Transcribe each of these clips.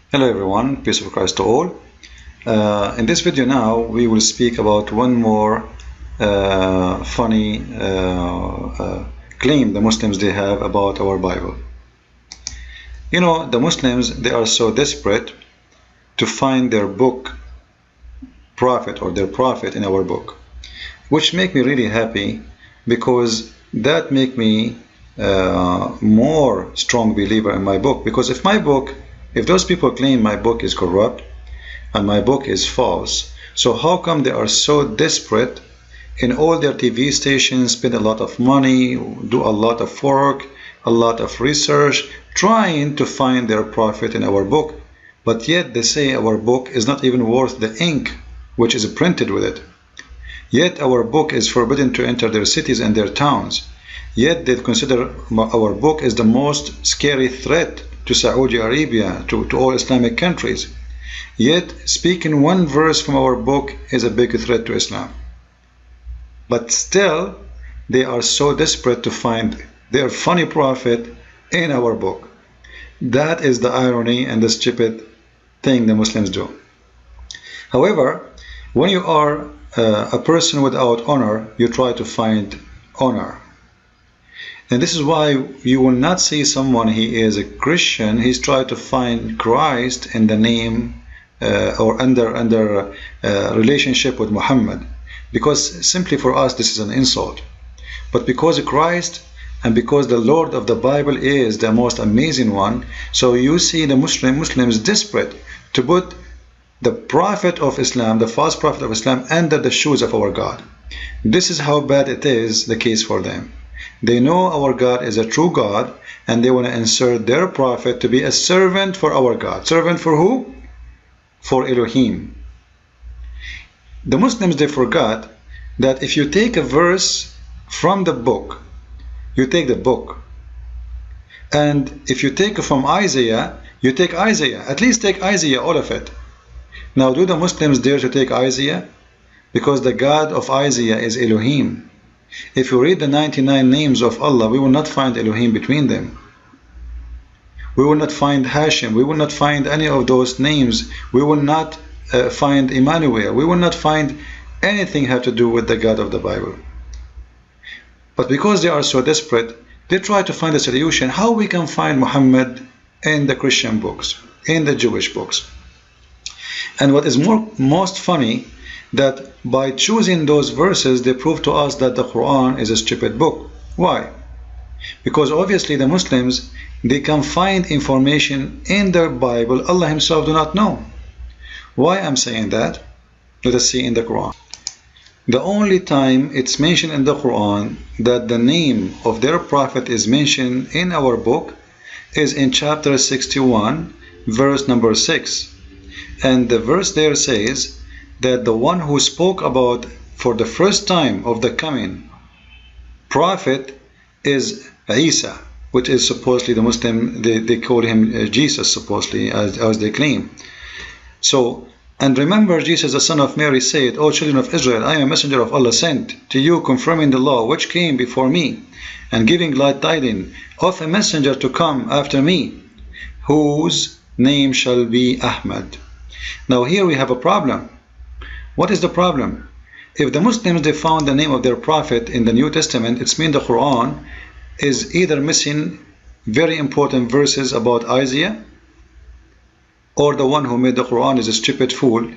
Hello everyone, peace of Christ to all. In this video now we will speak about one more funny claim the Muslims they have about our Bible. You know, the Muslims, they are so desperate to find their book prophet or their prophet in our book, which make me really happy, because that make me more strong believer in my book. Because if those people claim my book is corrupt and my book is false, so how come they are so desperate in all their TV stations, spend a lot of money, do a lot of work, a lot of research, trying to find their prophet in our book, but yet they say our book is not even worth the ink which is printed with it. Yet our book is forbidden to enter their cities and their towns. Yet they consider our book is the most scary threat to Saudi Arabia, to all Islamic countries. Yet speaking one verse from our book is a big threat to Islam. But still, they are so desperate to find their funny prophet in our book. That is the irony and the stupid thing the Muslims do. However, when you are a person without honor, you try to find honor. And this is why you will not see someone, he is a Christian, he's trying to find Christ in the name or under relationship with Muhammad. Because simply for us this is an insult. But because Christ and because the Lord of the Bible is the most amazing one, so you see the Muslims desperate to put the prophet of Islam, the false prophet of Islam, under the shoes of our God. This is how bad it is the case for them. They know our God is a true God, and they want to insert their prophet to be a servant for our God. Servant for who? For Elohim. The Muslims, they forgot that if you take a verse from the book, you take the book. And if you take it from Isaiah, you take Isaiah. At least take Isaiah, all of it. Now, do the Muslims dare to take Isaiah? Because the God of Isaiah is Elohim. If you read the 99 names of Allah, we will not find Elohim between them. We will not find Hashim. We will not find any of those names. We will not find Emmanuel. We will not find anything have to do with the God of the Bible. But because they are so desperate, they try to find a solution how we can find Muhammad in the Christian books, in the Jewish books. And what is most funny, that by choosing those verses, they prove to us that the Quran is a stupid book. Why? Because obviously the Muslims, they can find information in their Bible Allah himself do not know. Why I'm saying that? Let us see in the Quran. The only time it's mentioned in the Quran that the name of their prophet is mentioned in our book is in chapter 61, verse number 6. And the verse there says that the one who spoke about for the first time of the coming prophet is Isa, which is supposedly the Muslim, they call him Jesus, supposedly, as they claim. So, and remember, Jesus, the son of Mary, said, O children of Israel, I am a messenger of Allah sent to you, confirming the law which came before me, and giving glad tidings of a messenger to come after me, whose name shall be Ahmad. Now here we have a problem. What is the problem? If the Muslims, they found the name of their prophet in the New Testament, it's mean the Quran is either missing very important verses about Isaiah, or the one who made the Quran is a stupid fool.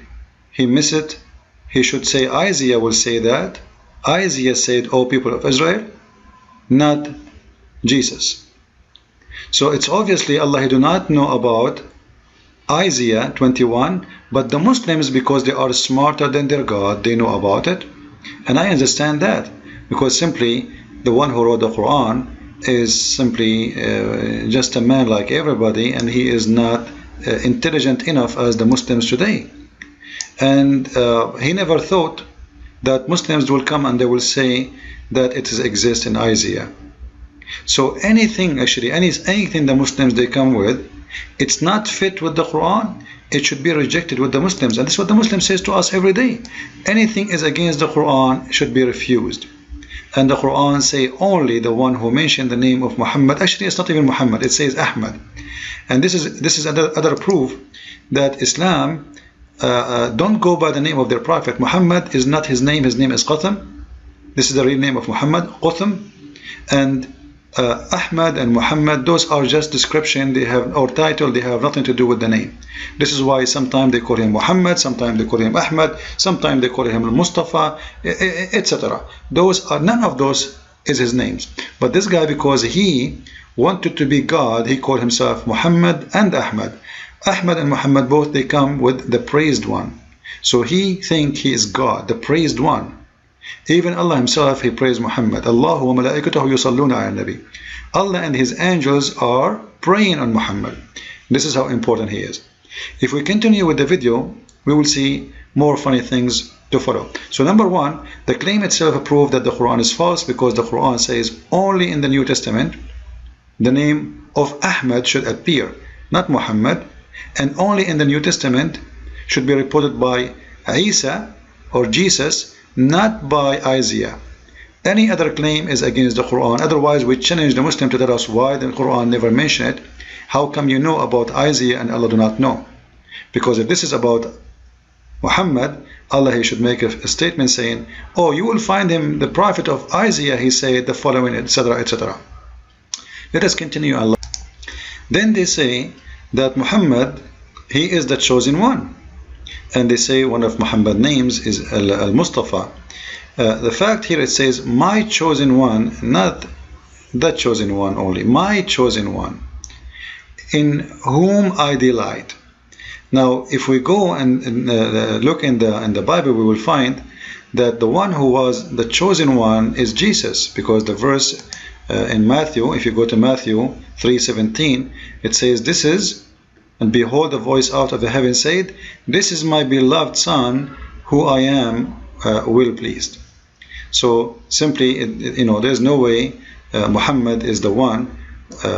He missed it. He should say Isaiah will say that. Isaiah said, O people of Israel, not Jesus. So it's obviously Allah do not know about Isaiah 21, but the Muslims, because they are smarter than their God, they know about it. And I understand that, because simply the one who wrote the Quran is simply just a man like everybody, and he is not intelligent enough as the Muslims today. And he never thought that Muslims will come and they will say that it exists in Isaiah. So anything, actually, anything the Muslims they come with, it's not fit with the Quran, it should be rejected with the Muslims. And this is what the Muslim says to us every day. Anything is against the Quran should be refused. and the Quran say only the one who mentioned the name of Muhammad. Actually, it's not even Muhammad, it says Ahmad. And this is other proof that Islam don't go by the name of their prophet. Muhammad is not his name is Qatham. This is the real name of Muhammad, Qatham. And Ahmad and Muhammad, those are just description, they have, or title, they have nothing to do with the name. This is why sometimes they call him Muhammad, sometimes they call him Ahmad, sometimes they call him Mustafa, etc. Those are, none of those is his names. But this guy, because he wanted to be God, he called himself Muhammad and Ahmad. Ahmad and Muhammad, both they come with the praised one. So he think he is God, the praised one. Even Allah himself, he praised Muhammad. Allahu wa malaikatahu yusalluna ala nabi. Allah and his angels are praying on Muhammad. This is how important he is. If we continue with the video, we will see more funny things to follow. So number one, the claim itself proved that the Quran is false, because the Quran says only in the New Testament the name of Ahmad should appear, not Muhammad, and only in the New Testament should be reported by Isa or Jesus, not by Isaiah. Any other claim is against the Quran. Otherwise, we challenge the Muslim to tell us why the Quran never mentioned it. How come you know about Isaiah and Allah do not know? Because if this is about Muhammad, Allah, he should make a statement saying, oh, you will find him, the prophet of Isaiah, he said the following, etc., etc. Let us continue. Allah. Then they say that Muhammad, he is the chosen one. And they say one of Muhammad's names is Al-Mustafa. The fact here, it says my chosen one, not the chosen one only, my chosen one, in whom I delight. Now if we go and look in the Bible, we will find that the one who was the chosen one is Jesus, because the verse in Matthew, if you go to Matthew 3:17, it says, this is, and behold, a voice out of the heaven said, this is my beloved Son, who I am well pleased. So simply, there's no way Muhammad is the one,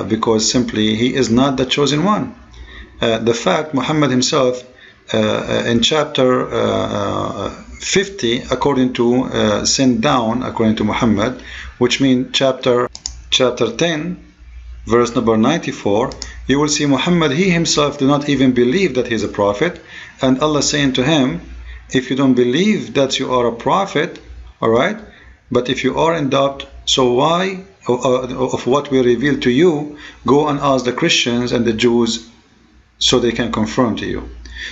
because simply he is not the chosen one. The fact, Muhammad himself, in chapter 50, according to sent down, according to Muhammad, which means chapter 10, verse number 94, you will see Muhammad, he himself do not even believe that he is a prophet, and Allah saying to him, if you don't believe that you are a prophet, alright, but if you are in doubt, so why of what we reveal to you, go and ask the Christians and the Jews so they can confirm to you.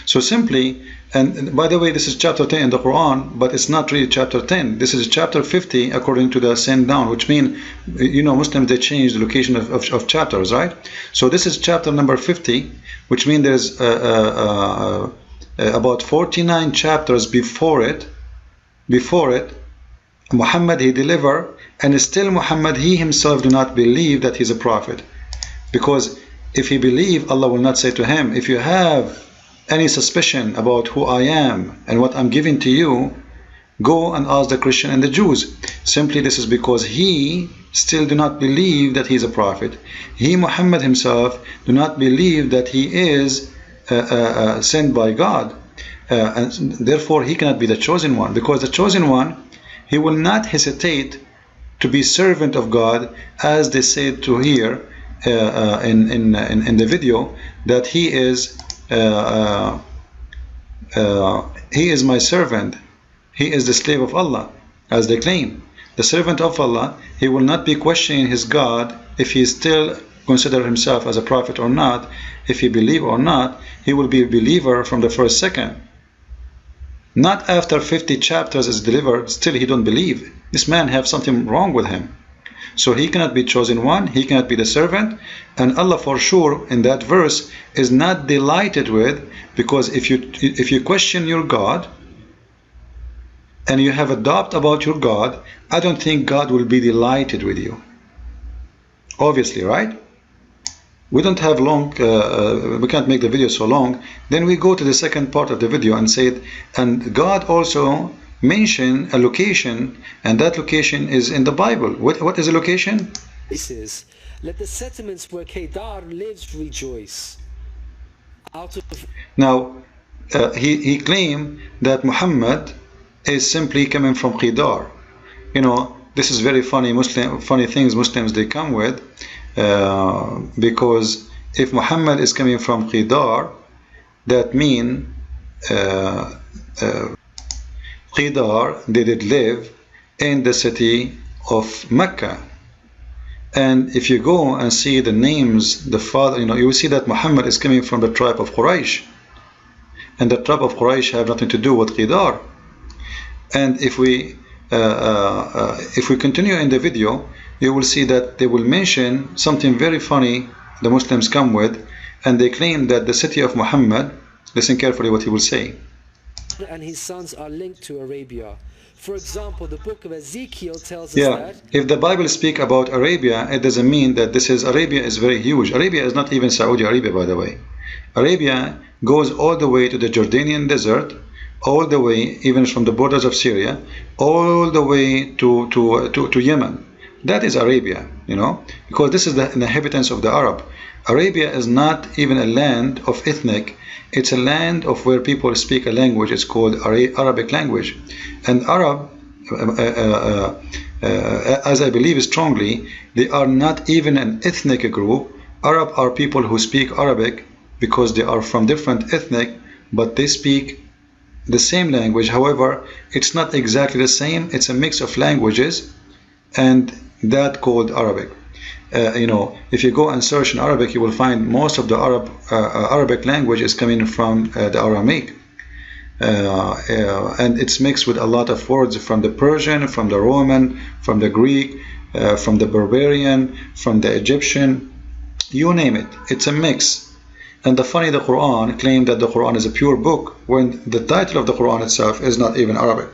So simply, and by the way, this is chapter 10 in the Quran, but it's not really chapter 10. This is chapter 50 according to the sent down, which means, Muslims, they change the location of chapters, right? So this is chapter number 50, which means there's about 49 chapters before it. Muhammad, he delivered, and still Muhammad, he himself do not believe that he's a prophet. Because if he believe, Allah will not say to him, if you have any suspicion about who I am and what I'm giving to you, go and ask the Christian and the Jews. Simply this is because he still do not believe that he is a prophet. He, Muhammad himself, do not believe that he is sent by God, and therefore he cannot be the chosen one, because the chosen one, he will not hesitate to be servant of God, as they said to here in the video, that he is my servant, he is the slave of Allah, as they claim. The servant of Allah, he will not be questioning his God if he still consider himself as a prophet or not. If he believe or not, he will be a believer from the first second. Not after 50 chapters is delivered, still he don't believe. This man have something wrong with him. So he cannot be chosen one, he cannot be the servant, and Allah for sure in that verse is not delighted with, because if you question your God and you have a doubt about your God, I don't think God will be delighted with you. Obviously, right? We don't have long, we can't make the video so long. Then we go to the second part of the video and say, and God also mention a location, and that location is in the Bible. What is the location? This is, let the settlements where Kedar lives rejoice. Now, he claimed that Muhammad is simply coming from Kedar. this is very funny funny things Muslims they come with, because if Muhammad is coming from Qidar, that means Qidar, they did live in the city of Mecca. And if you go and see the names, the father, you will see that Muhammad is coming from the tribe of Quraysh, and the tribe of Quraysh have nothing to do with Qidar. And if we continue in the video, you will see that they will mention something very funny the Muslims come with, and they claim that the city of Muhammad, listen carefully what he will say. And his sons are linked to Arabia. For example, the book of Ezekiel tells us that if the Bible speak about Arabia, it doesn't mean that Arabia is very huge. Arabia is not even Saudi Arabia, by the way. Arabia goes all the way to the Jordanian desert, all the way, even from the borders of Syria, all the way to Yemen. That is Arabia, because this is the inhabitants of the Arab. Arabia is not even a land of ethnic. It's a land of where people speak a language. It's called Arabic language. And Arab, as I believe strongly, they are not even an ethnic group. Arab are people who speak Arabic because they are from different ethnic, but they speak the same language. However, it's not exactly the same. It's a mix of languages, and that called Arabic. If you go and search in Arabic, you will find most of the Arabic language is coming from the Aramaic, and it's mixed with a lot of words from the Persian, from the Roman, from the Greek, from the Barbarian, from the Egyptian, you name it. It's a mix. And the Quran claimed that the Quran is a pure book, when the title of the Quran itself is not even Arabic.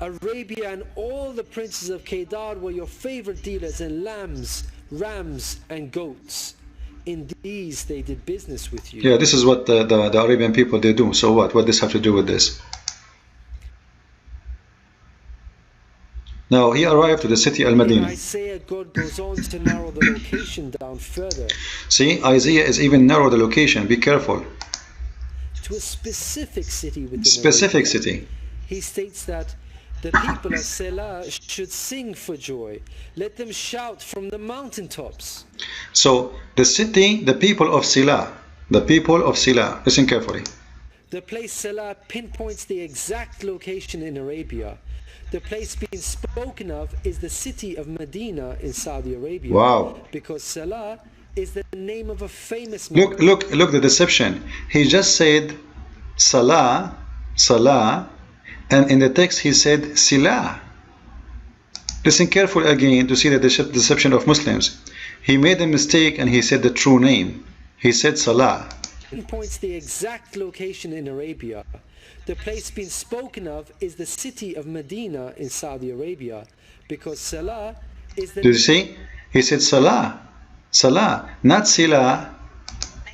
Arabia and all the princes of Kedar were your favorite dealers in lambs, rams, and goats. In these they did business with you. Yeah, this is what the Arabian people they do. So what? What does this have to do with this? Now he arrived to the city Al-Madinah. Isaiah, God goes on to narrow the location down further. See, Isaiah is even narrow the location. Be careful. To a specific city within specific Arabia. City. He states that the people of Selah should sing for joy. Let them shout from the mountaintops. So the people of Selah, listen carefully. The place Selah pinpoints the exact location in Arabia. The place being spoken of is the city of Medina in Saudi Arabia. Wow. Because Selah is the name of a famous mountain. Look the deception. He just said Salah, and in the text he said Silah. Listen carefully again to see the deception of Muslims. He made a mistake and he said the true name. He said Salah. Pinpoints the exact location in Arabia. The place being spoken of is the city of Medina in Saudi Arabia, because Salah is the Do you see? He said Salah, not Sila.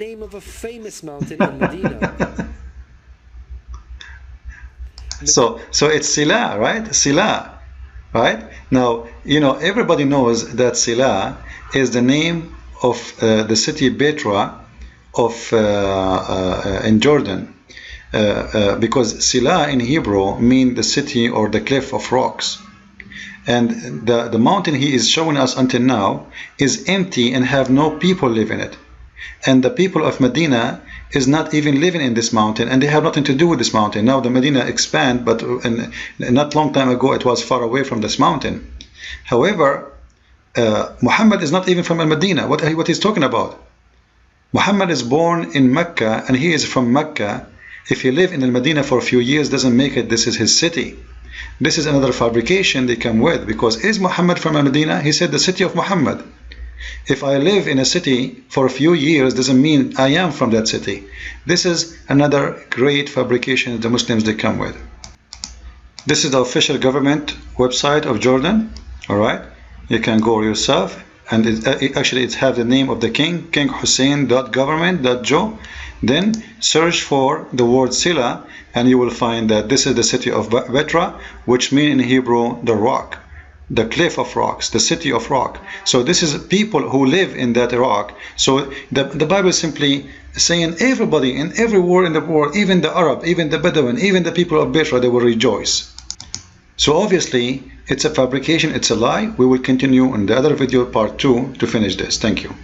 name of a famous mountain in Medina. So it's Sila, right? Sila, right? Now, everybody knows that Sila is the name of the city Petra in Jordan. Because Sila in Hebrew means the city or the cliff of rocks, and the mountain he is showing us until now is empty and have no people live in it, and the people of Medina is not even living in this mountain, and they have nothing to do with this mountain. Now the Medina expand, but not long time ago it was far away from this mountain. However, Muhammad is not even from Medina. What he's talking about? Muhammad is born in Mecca, and he is from Mecca. If he live in Al-Madinah for a few years, doesn't make it this is his city. This is another fabrication they come with, because is Muhammad from Al-Madinah? He said the city of Muhammad. If I live in a city for a few years, doesn't mean I am from that city. This is another great fabrication the Muslims they come with. This is the official government website of Jordan. Alright, you can go yourself, and it has the name of the king, kinghussein.government.jo. Then search for the word Sila, and you will find that this is the city of Petra, which means in Hebrew the rock, the cliff of rocks, the city of rock. So this is people who live in that rock. So the Bible is simply saying everybody in every war in the world, even the Arab, even the Bedouin, even the people of Petra, they will rejoice. So obviously, it's a fabrication, it's a lie. We will continue in the other video, part 2, to finish this. Thank you.